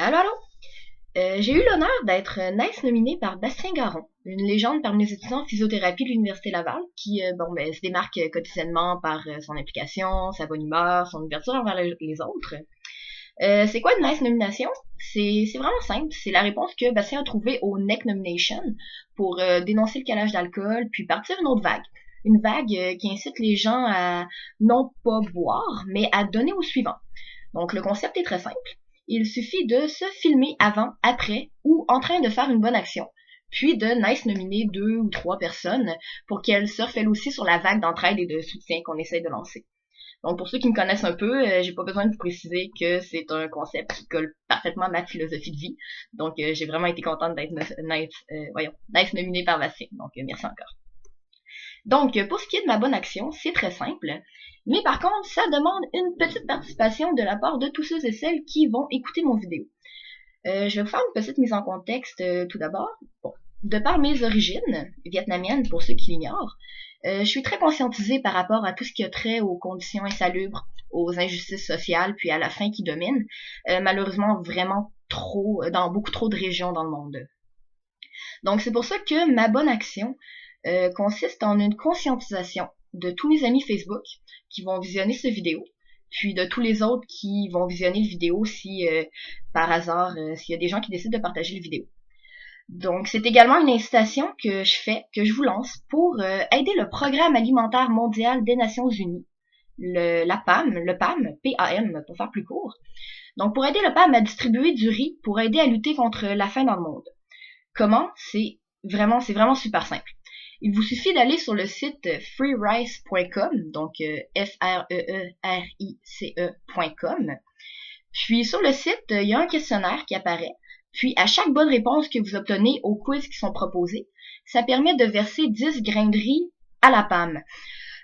Allô, allô? J'ai eu l'honneur d'être Nice nominée par Bastien Garon, une légende parmi les étudiants en physiothérapie de l'Université Laval, qui se démarque quotidiennement par son implication, sa bonne humeur, son ouverture envers les autres. C'est quoi une Nice nomination? C'est vraiment simple, c'est la réponse que Bastien a trouvée au Neck Nomination pour dénoncer le calage d'alcool, puis partir une autre vague. Une vague qui incite les gens à non pas boire, mais à donner au suivant. Donc le concept est très simple. Il suffit de se filmer avant, après ou en train de faire une bonne action, puis de nice nominer 2 ou 3 personnes pour qu'elles surfent elles aussi sur la vague d'entraide et de soutien qu'on essaye de lancer. Donc pour ceux qui me connaissent un peu, j'ai pas besoin de vous préciser que c'est un concept qui colle parfaitement à ma philosophie de vie. Donc j'ai vraiment été contente d'être nice nominée par Bastien. Donc merci encore. Donc, pour ce qui est de ma bonne action, c'est très simple. Mais par contre, ça demande une petite participation de la part de tous ceux et celles qui vont écouter mon vidéo. Je vais vous faire une petite mise en contexte tout d'abord. Bon, de par mes origines vietnamiennes, pour ceux qui l'ignorent, je suis très conscientisée par rapport à tout ce qui a trait aux conditions insalubres, aux injustices sociales, puis à la faim qui domine, malheureusement vraiment trop, dans beaucoup trop de régions dans le monde. Donc c'est pour ça que ma bonne action consiste en une conscientisation de tous mes amis Facebook qui vont visionner cette vidéo, puis de tous les autres qui vont visionner la vidéo si par hasard, s'il y a des gens qui décident de partager la vidéo. Donc c'est également une incitation que je fais, que je vous lance pour aider le Programme alimentaire mondial des Nations Unies, la PAM, le PAM, PAM pour faire plus court. Donc pour aider le PAM à distribuer du riz pour aider à lutter contre la faim dans le monde. Comment? C'est vraiment super simple. Il vous suffit d'aller sur le site freerice.com, donc freerice.com. Puis sur le site, il y a un questionnaire qui apparaît. Puis à chaque bonne réponse que vous obtenez aux quiz qui sont proposés, ça permet de verser 10 grains de riz à la PAM.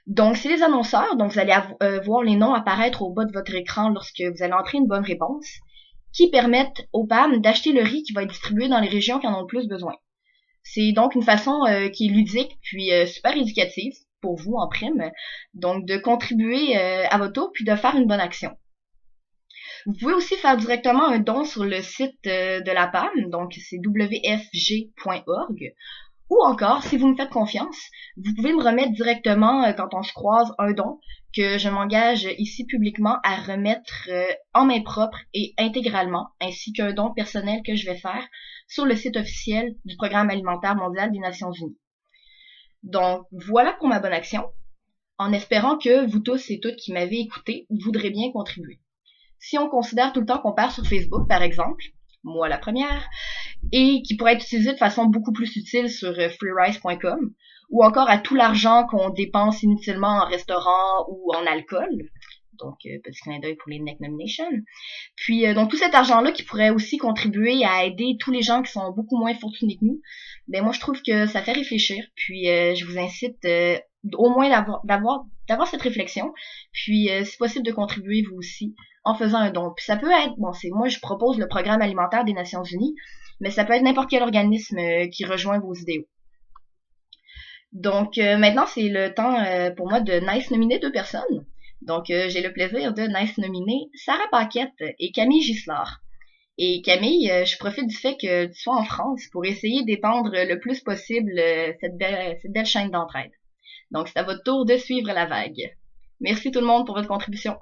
Donc c'est les annonceurs, donc vous allez voir les noms apparaître au bas de votre écran lorsque vous allez entrer une bonne réponse, qui permettent aux PAM d'acheter le riz qui va être distribué dans les régions qui en ont le plus besoin. C'est donc une façon qui est ludique puis super éducative pour vous en prime, donc de contribuer à votre tour puis de faire une bonne action. Vous pouvez aussi faire directement un don sur le site de la PAM, donc c'est wfg.org, ou encore, si vous me faites confiance, vous pouvez me remettre directement quand on se croise un don que je m'engage ici publiquement à remettre en main propre et intégralement, ainsi qu'un don personnel que je vais faire sur le site officiel du Programme alimentaire mondial des Nations Unies. Donc voilà pour ma bonne action, en espérant que vous tous et toutes qui m'avez écouté voudrez bien contribuer. Si on considère tout le temps qu'on perd sur Facebook, par exemple, moi la première, et qui pourrait être utilisé de façon beaucoup plus utile sur freerice.com, ou encore à tout l'argent qu'on dépense inutilement en restaurant ou en alcool. Donc, petit clin d'œil pour les Neck Nomination. Puis, donc tout cet argent-là qui pourrait aussi contribuer à aider tous les gens qui sont beaucoup moins fortunés que nous, ben moi je trouve que ça fait réfléchir. Puis, je vous incite au moins d'avoir cette réflexion. Puis, si possible, de contribuer vous aussi en faisant un don. Puis ça peut être, bon, c'est moi je propose le Programme alimentaire des Nations Unies, mais ça peut être n'importe quel organisme qui rejoint vos idéaux. Donc maintenant, c'est le temps pour moi de nice nominer 2 personnes. Donc j'ai le plaisir de nice nominer Sarah Paquette et Camille Gislard. Et Camille, je profite du fait que tu sois en France pour essayer d'étendre le plus possible cette belle chaîne d'entraide. Donc c'est à votre tour de suivre la vague. Merci tout le monde pour votre contribution.